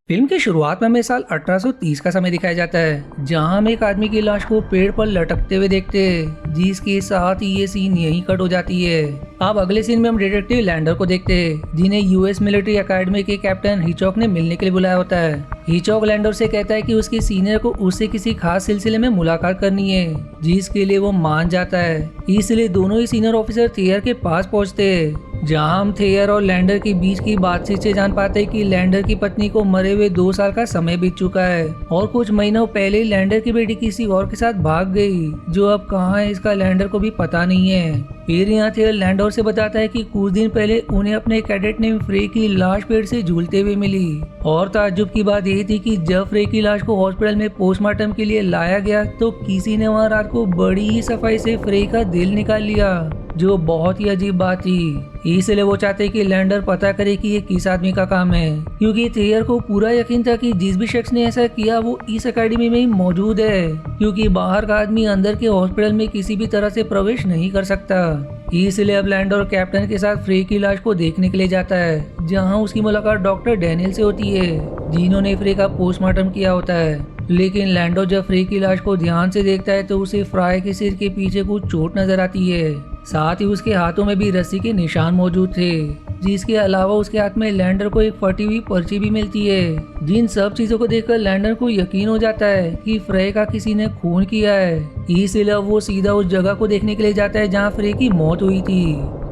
Film की शुरुआत में हमें साल 1830 का समय दिखाया जाता है, जहां हम एक आदमी की लाश को पेड़ पर लटकते हुए देखते हैं, जिसके साथ ही ये सीन यहीं कट हो जाती है। अब अगले सीन में हम डिटेक्टिव लैंडर को देखते हैं, जिन्हें यूएस मिलिट्री एकेडमी के कैप्टन हिचॉक ने मिलने के लिए बुलाया होता है। हिचॉक लैंडर से कहता है कि उसके सीनियर को उससे किसी खास सिलसिले में मुलाकात करनी है, जिसके लिए वो मान जाता है। इसलिए दोनों ही सीनियर ऑफिसर थियर के पास पहुंचते हैं, जहां हम थियर और लैंडर के बीच की बातचीत से जान पाते हैं कि लैंडर की पत्नी को मरे हुए 2 साल का समय बीत चुका है और कुछ महीनों पहले ही लैंडर की बेटी किसी और के साथ भाग गई, जो अब कहाँ है इसका लैंडर को भी पता नहीं है। फिर यहाँ थियर लैंडर से बताता है कि कुछ दिन पहले उन्हें अपने कैडेट नेम फ्रे की लाश पेड़ से झूलते हुए मिली, और ताज्जुब की बात यह थी कि जब फ्रे की लाश को हॉस्पिटल में पोस्टमार्टम के लिए लाया गया तो किसी ने वहाँ रात को बड़ी ही सफाई से फ्रे का दिल निकाल लिया, जो बहुत ही अजीब बात थी। इसलिए वो चाहते कि लैंडर पता करे कि ये किस आदमी का काम है, क्योंकि थियर को पूरा यकीन था कि जिस भी शख्स ने ऐसा किया वो इस एकेडमी में ही मौजूद है, क्योंकि बाहर का आदमी अंदर के हॉस्पिटल में किसी भी तरह से प्रवेश नहीं कर सकता। इसलिए अब लैंडर कैप्टन के साथ फ्रे की लाश को देखने के लिए जाता है, जहां उसकी मुलाकात डॉक्टर डैनियल से होती है, जिन्होंने फ्रे का पोस्टमार्टम किया होता है। लेकिन लैंडो जब फ्रे की लाश को ध्यान से देखता है तो उसे फ्राई के सिर के पीछे कुछ चोट नजर आती है, साथ ही उसके हाथों में भी रस्सी के निशान मौजूद थे, जिसके अलावा उसके हाथ में लैंडर को एक फटी हुई पर्ची भी मिलती है। जिन सब चीजों को देखकर लैंडर को यकीन हो जाता है कि फ्रे का किसी ने खून किया है। इसलिए वो सीधा उस जगह को देखने के लिए जाता है जहाँ फ्रे की मौत हुई थी।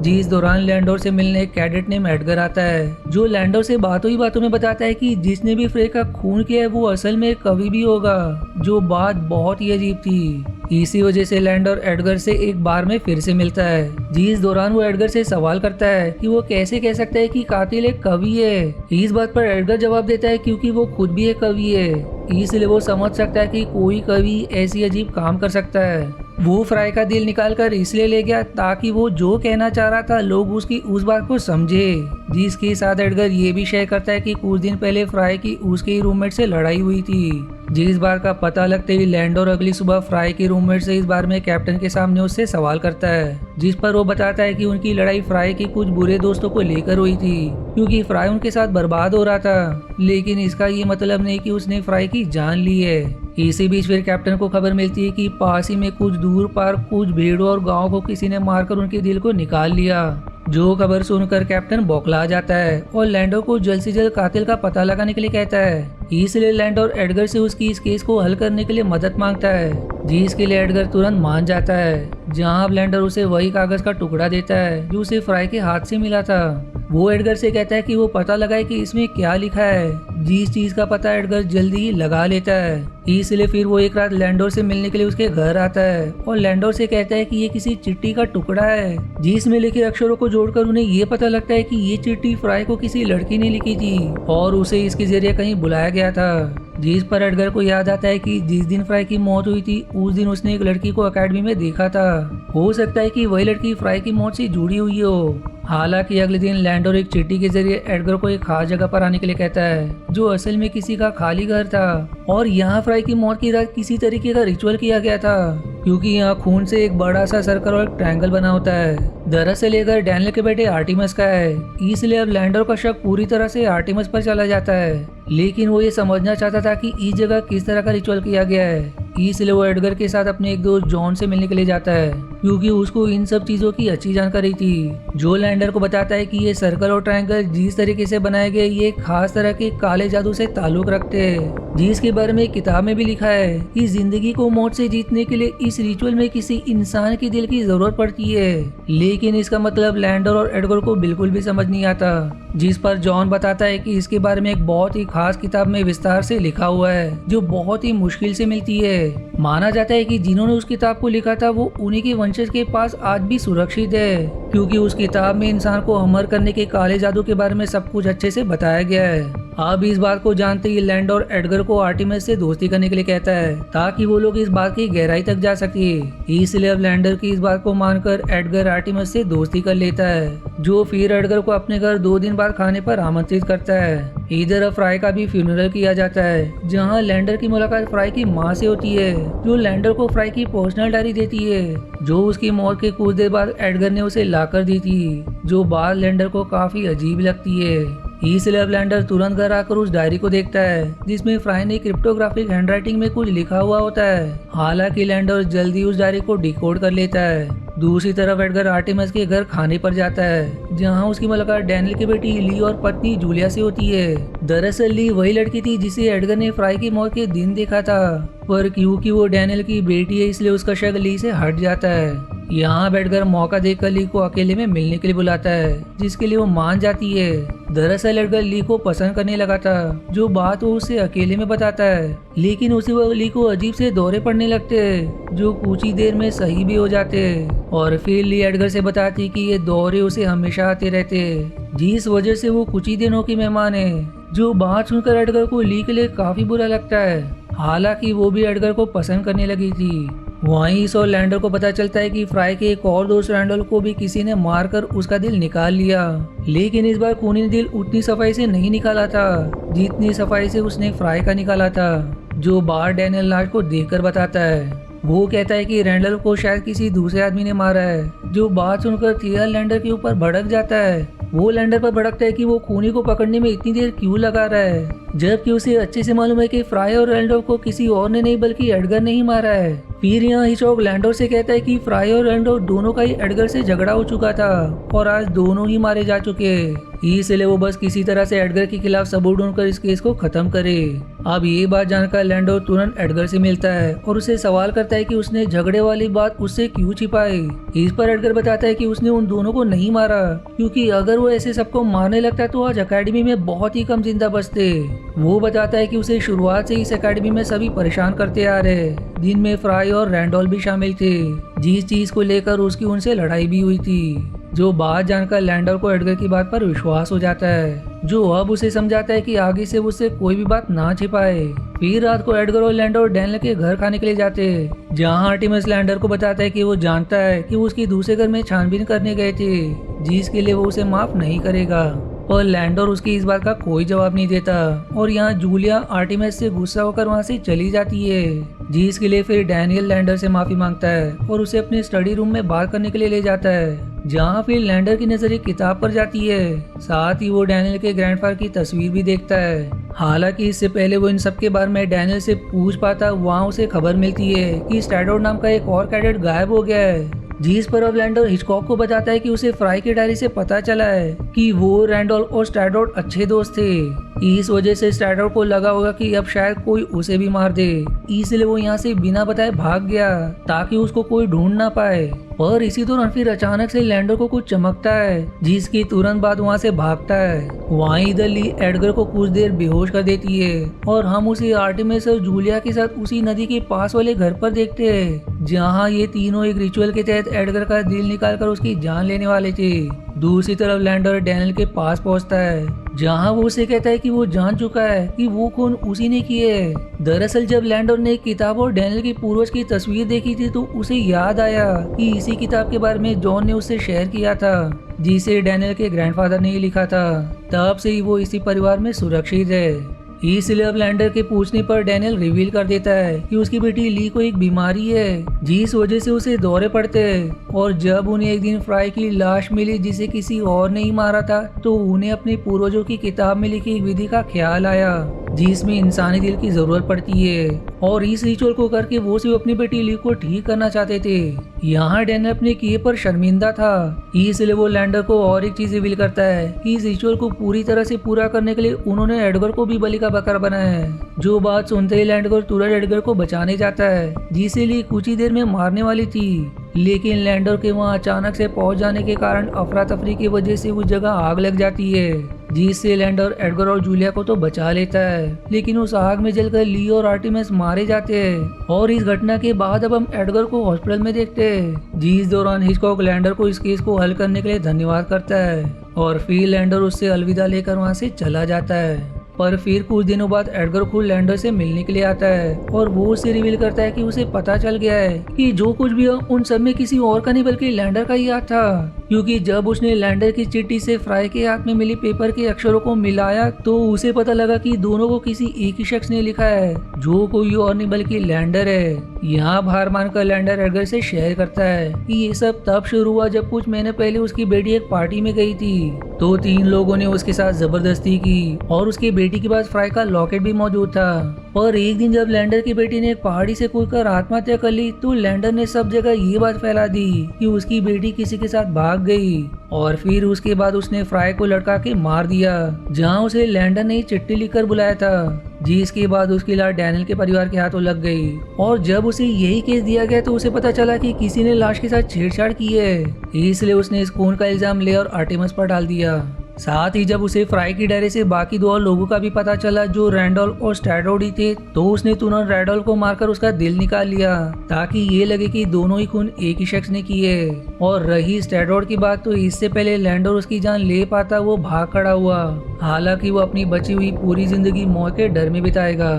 जिस दौरान लैंडर से मिलने एक कैडेट नेम एडगर आता है, जो लैंडर से बातों ही बातों में बताता है कि जिसने भी फ्रे का खून किया है वो असल में एक कवि भी होगा, जो बात बहुत ही अजीब थी। इसी वजह से लैंडर एडगर से एक बार में फिर से मिलता है, जिस दौरान वो एडगर से सवाल करता है कि वो कैसे कह सकता है कि कातिल एक कवि है। इस बात पर एडगर जवाब देता है क्योंकि वो खुद भी एक कवि है, इसलिए वो समझ सकता है कि कोई कवि ऐसी अजीब काम कर सकता है। वो फ्राई का दिल निकालकर इसलिए ले गया ताकि वो जो कहना चाह रहा था लोग उसकी उस बात को समझे, जिसके साथ एडगर ये भी शेयर करता है कि कुछ दिन पहले फ्राई की उसके रूममेट से लड़ाई हुई थी। जिस बार का पता लगते ही लैंडर अगली सुबह फ्राई के रूममेट से इस बार में कैप्टन के सामने उससे सवाल करता है, जिस पर वो बताता है कि उनकी लड़ाई फ्राई के कुछ बुरे दोस्तों को लेकर हुई थी, क्योंकि फ्राई उनके साथ बर्बाद हो रहा था। लेकिन इसका ये मतलब नहीं कि उसने फ्राई की जान ली है। इसी बीच फिर कैप्टन को खबर मिलती है कि पास ही में कुछ दूर पर कुछ भेड़ों और गांव को किसी ने मारकर उनके दिल को निकाल लिया। जो खबर सुनकर कैप्टन बौखला जाता है और लैंडर को जल्द से जल्द कातिल का पता लगाने के लिए कहता है। इसलिए लैंडर एडगर से उसकी इस केस को हल करने के लिए मदद मांगता है, जिसके लिए एडगर तुरंत मान जाता है। जहां अब लैंडर उसे वही कागज का टुकड़ा देता है जो उसे फ्राई के हाथ से मिला था। वो एडगर से कहता है कि वो पता लगाए कि इसमें क्या लिखा है। जिस चीज का पता एडगर जल्दी ही लगा लेता है। इसलिए फिर वो एक रात लैंडर से मिलने के लिए उसके घर आता है और लैंडर से कहता है कि ये किसी चिट्ठी का टुकड़ा है, जिसमें लिखे अक्षरों को जोड़कर उन्हें ये पता लगता है कि ये चिट्ठी फ्राई को किसी लड़की ने लिखी थी और उसे इसके जरिए कहीं बुलाया गया था। जिस पर एडगर को याद आता है कि जिस दिन फ्राई की मौत हुई थी उस दिन उसने एक लड़की को एकेडमी में देखा था। हो सकता है कि वही लड़की फ्राई की मौत से जुड़ी हुई हो। हालांकि अगले दिन लैंडर एक चिट्ठी के जरिए एडगर को एक खास जगह पर आने के लिए कहता है, जो असल में किसी का खाली घर था, और यहाँ फ्राई की मौत की रात किसी तरीके का रिचुअल किया गया था, क्योंकि यहाँ खून से एक बड़ा सा सर्कल और एक ट्रायंगल बना होता है। दरअसल ये घर डैनियल के बेटे आर्टिमस का है। इसलिए अब लैंडर का शक पूरी तरह से आर्टिमस पर चला जाता है, लेकिन वो ये समझना चाहता था कि इस जगह किस तरह का रिचुअल किया गया है। इसलिए वो एडगर के साथ अपने एक दोस्त जॉन से मिलने के लिए जाता है, क्योंकि उसको इन सब चीजों की अच्छी जानकारी थी। जो लैंडर को बताता है कि ये सर्कल और ट्रायंगल जिस तरीके से बनाए गए ये खास तरह के काले जादू से ताल्लुक रखते हैं, जिसके बारे में किताब में भी लिखा है कि जिंदगी को मौत से जीतने के लिए इस रिचुअल में किसी इंसान के दिल की जरूरत पड़ती है। लेकिन इसका मतलब लैंडर और एडगर को बिल्कुल भी समझ नहीं आता। जिस पर जॉन बताता है कि इसके बारे में एक बहुत ही खास किताब में विस्तार से लिखा हुआ है, जो बहुत ही मुश्किल से मिलती है। माना जाता है कि जिन्होंने उस किताब को लिखा था वो उन्हीं के वंशज के पास आज भी सुरक्षित है, क्योंकि उस किताब में इंसान को अमर करने के काले जादू के बारे में सब कुछ अच्छे से बताया गया है। अब इस बात को जानते ही लैंडर एडगर को आर्टिमस से दोस्ती करने के लिए कहता है, ताकि वो लोग इस बात की गहराई तक जा सके। इसलिए अब लैंडर की इस बात को मानकर एडगर आर्टिमस से दोस्ती कर लेता है, जो फिर एडगर को अपने घर 2 दिन बाद खाने पर आमंत्रित करता है। इधर फ्राई का भी फ्यूनरल किया जाता है, जहां लैंडर की मुलाकात फ्राई की माँ से होती है, जो लैंडर को फ्राई की पर्सनल डायरी देती है, जो उसकी मौत के कुछ देर बाद एडगर ने उसे लाकर दी थी, जो बात लैंडर को काफी अजीब लगती है। इसलिए अब लैंडर तुरंत घर आकर उस डायरी को देखता है जिसमें फ्राई ने क्रिप्टोग्राफिक हैंडराइटिंग में कुछ लिखा हुआ होता है। हालांकि लैंडर जल्दी उस डायरी को डिकोड कर लेता है। दूसरी तरफ एडगर आर्टेमिस के घर खाने पर जाता है जहां उसकी मुलाकात डैनियल की बेटी ली और पत्नी जूलिया से होती है। दरअसल ली वही लड़की थी जिसे एडगर ने फ्राई की मौत के दिन देखा था, पर क्योंकि वो डैनियल की बेटी है इसलिए उसका शक ली से हट जाता है। यहाँ बैठकर मौका देखकर ली को अकेले में मिलने के लिए बुलाता है जिसके लिए वो मान जाती है। दरअसल एडगर ली को पसंद करने लगा था, जो बात वो उसे अकेले में बताता है, लेकिन उसी वक्त ली को अजीब से दौरे पड़ने लगते हैं जो कुछ ही देर में सही भी हो जाते हैं। और फिर ली एडगर से बताती कि ये दौरे उसे हमेशा आते रहते हैं जिस वजह से वो कुछ ही दिनों की मेहमान है। जो बात सुनकर एडगर को ली के लिए काफी बुरा लगता है, हालांकि वो भी एडगर को पसंद करने लगी थी। वहीं इस और लैंडर को पता चलता है कि फ्राई के एक और दोस्त रैंडल को भी किसी ने मारकर उसका दिल निकाल लिया, लेकिन इस बार खूनी ने दिल उतनी सफाई से नहीं निकाला था जितनी सफाई से उसने फ्राई का निकाला था। जो बार डैनियल लाश को देखकर बताता है, वो कहता है कि रैंडल को शायद किसी दूसरे आदमी ने मारा है। जो बात सुनकर थिया लैंडर के ऊपर भड़क जाता है। वो लैंडर पर भड़कता है कि वो खूनी को पकड़ने में इतनी देर क्यों लगा रहा है, जबकि उसे अच्छे से मालूम है कि फ्राई और रैंडल को किसी और ने नहीं बल्कि एडगर ने ही मारा है। फिर यहाँ हिचॉक लैंडर से कहता है कि फ्राई और रैंडल दोनों का ही एडगर से झगड़ा हो चुका था और आज दोनों ही मारे जा चुके हैं, इसलिए वो बस किसी तरह से एडगर के खिलाफ सबूत ढूंढकर इस केस को खत्म करे। अब ये बात जानकर लैंडर तुरंत एडगर से मिलता है और उसे सवाल करता है कि उसने झगड़े वाली बात उससे क्यों छिपाई। इस पर एडगर बताता है कि उसने उन दोनों को नहीं मारा, क्योंकि अगर वो ऐसे सबको मारने लगता तो आज अकेडमी में बहुत ही कम जिंदा बचते। वो बताता है कि उसे शुरुआत से इस अकेडमी में सभी परेशान करते आ रहे, जिनमें फ्राई और रैंडॉल भी शामिल थे, जिस चीज को लेकर उसकी उनसे लड़ाई भी हुई थी। जो बात जानकर लैंडर को एडगर की बात पर विश्वास हो जाता है, जो अब उसे समझाता है कि आगे से उससे कोई भी बात ना छिपाए। फिर रात को एडगर और लैंडर डैनियल के घर खाने के लिए जाते, जहां आर्टेमिस लैंडर को बताता है कि वो जानता है कि वो उसके दूसरे घर में छानबीन करने गए थे, जिसके लिए वो उसे माफ नहीं करेगा। पर लैंडर उसकी इस बात का कोई जवाब नहीं देता और यहाँ जूलिया आर्टेमिस से गुस्सा होकर वहाँ से चली जाती है, जिसके लिए फिर डैनियल लैंडर से माफी मांगता है और उसे अपने स्टडी रूम में बात करने के लिए ले जाता है, जहाँ फिर लैंडर की नजर एक किताब पर जाती है। साथ ही वो डैनियल के ग्रैंडफादर की तस्वीर भी देखता है। हालांकि इससे पहले वो इन सब के बारे में डैनियल से पूछ पाता, वहाँ उसे खबर मिलती है कि स्टैडोर नाम का एक और कैडेट गायब हो गया है, जिस पर अब लैंडर हिचकॉक को बताता है कि उसे फ्राई की डायरी से पता चला है कि वो रैंडल और स्टैडोर अच्छे दोस्त थे। इस वजह से स्टैडोर को लगा होगा कि अब शायद कोई उसे भी मार दे, इसलिए वो यहाँ से बिना बताए भाग गया ताकि उसको कोई ढूंढ ना पाए। पर इसी दौरान फिर अचानक से लैंडर को कुछ चमकता है, जिसकी तुरंत बाद वहाँ से भागता है। वहीं इधर ली एडगर को कुछ देर बेहोश कर देती है और हम उसे आर्टेमिस और जूलिया के साथ उसी नदी के पास वाले घर पर देखते हैं, जहाँ ये तीनों एक रिचुअल के तहत एडगर का दिल निकालकर उसकी जान लेने वाले थे। दूसरी तरफ लैंडर डैनियल के पास पहुंचता है, जहां वो उसे कहता है कि वो जान चुका है कि वो खून उसी ने किए है। दरअसल जब लैंडर ने किताब और डैनियल के पूर्वज की तस्वीर देखी थी तो उसे याद आया कि इसी किताब के बारे में जॉन ने उससे शेयर किया था, जिसे डैनियल के ग्रैंडफादर ने ही लिखा था। तब से ही वो इसी परिवार में सुरक्षित है। इसलिए अब लैंडर के पूछने पर डैनियल रिवील कर देता है कि उसकी बेटी ली को एक बीमारी है, जिस वजह से उसे दौरे पड़ते हैं। और जब उन्हें एक दिन फ्राई की लाश मिली जिसे किसी और ने ही मारा था, तो उन्हें अपने पूर्वजों की किताब में लिखी एक विधि का ख्याल आया जिसमें इंसानी दिल की जरूरत पड़ती है, और इस रिचुअल को करके वो सिर्फ अपनी बेटी ली को ठीक करना चाहते थे। यहाँ डैनियल अपने किए पर शर्मिंदा था, इसलिए वो लैंडर को और एक चीज रिवील करता है कि इस रिचुअल को पूरी तरह से पूरा करने के लिए उन्होंने एडगर को भी बलि का बकरा बनाया है। जो बात सुनते ही लैंडर तुरंत एडगर को बचाने जाता है, जिसे ली कुछ ही देर में मारने वाली थी, लेकिन लैंडर के वहाँ अचानक से पहुंच जाने के कारण अफरा तफरी की वजह से उस जगह आग लग जाती है, जिससे लैंडर एडगर और जूलिया को तो बचा लेता है, लेकिन उस आग में जलकर ली और आर्टेमिस मारे जाते हैं। और इस घटना के बाद अब हम एडगर को हॉस्पिटल में देखते हैं, जिस दौरान हिचकॉक लैंडर को इस केस को हल करने के लिए धन्यवाद करता है और फिर लैंडर उससे अलविदा लेकर वहाँ से चला जाता है। पर फिर कुछ दिनों बाद एडगर खुद लैंडर से मिलने के लिए आता है और वो उसे रिवील करता है कि उसे पता चल गया है कि जो कुछ भी है उन सब में किसी और का नहीं बल्कि लैंडर का ही हाथ था। क्योंकि जब उसने लैंडर की चिट्ठी से फ्राई के हाथ में मिली पेपर के अक्षरों को मिलाया तो उसे पता लगा कि दोनों को किसी एक ही शख्स ने लिखा है, जो कोई और नहीं बल्कि लैंडर है। यहाँ हार मानकर लैंडर एडगर से शेयर करता है कि ये सब तब शुरू हुआ जब कुछ महीने पहले उसकी बेटी एक पार्टी में गई थी, तो 3 लोगों ने उसके साथ जबरदस्ती की और उसकी बेटी के पास फ्राई का लॉकेट भी मौजूद था। पर एक दिन जब लैंडर की बेटी ने एक पहाड़ी से कूदकर आत्महत्या कर ली तो लैंडर ने सब जगह ये बात फैला दी कि उसकी बेटी किसी के साथ भाग गई और फिर उसके बाद उसने फ्राई को लटका के मार दिया, जहां उसे लैंडर ने चिट्ठी लिखकर बुलाया था, जिसके बाद उसकी लाश डैनियल के परिवार के हाथों लग गई। और जब उसे यही केस दिया गया तो उसे पता चला कि किसी ने लाश के साथ छेड़छाड़ की है, इसलिए उसने इस खून का इल्जाम ले और आर्टेमिस पर डाल दिया। साथ ही जब उसे फ्राई की डायरी से बाकी 2 और लोगों का भी पता चला जो रैंडोल्फ और स्टैडोडी थे, तो उसने तुरंत रैंडोल्फ को मारकर उसका दिल निकाल लिया ताकि ये लगे कि दोनों ही खून एक ही शख्स ने किए। और रही स्टैडोड की बात, तो इससे पहले लैंडर उसकी जान ले पाता वो भाग खड़ा हुआ, हालांकि वो अपनी बची हुई पूरी जिंदगी मौत के डर में बिताएगा।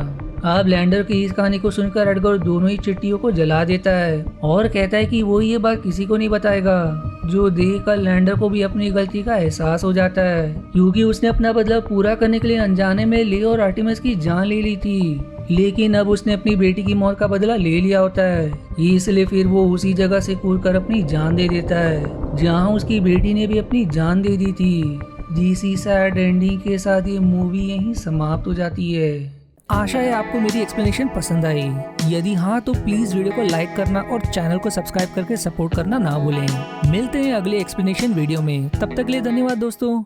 अब लैंडर की इस कहानी को सुनकर एडगर दोनों ही चिट्ठियों को जला देता है और कहता है कि वो ये बात किसी को नहीं बताएगा, जो देखकर लैंडर को भी अपनी गलती का एहसास हो जाता है, क्योंकि उसने अपना बदला पूरा करने के लिए अनजाने में ले और आर्टेमिस की जान ले ली थी, लेकिन अब उसने अपनी बेटी की मौत का बदला ले लिया होता है, इसलिए फिर वो उसी जगह से कूदकर अपनी जान दे देता है जहाँ उसकी बेटी ने भी अपनी जान दे दी थी। जिसी सैड एंडिंग के साथ ये मूवी यहीं समाप्त हो जाती है। आशा है आपको मेरी एक्सप्लेनेशन पसंद आई। यदि हाँ तो प्लीज वीडियो को लाइक करना और चैनल को सब्सक्राइब करके सपोर्ट करना ना भूलें। मिलते हैं अगले एक्सप्लेनेशन वीडियो में, तब तक के लिए धन्यवाद दोस्तों।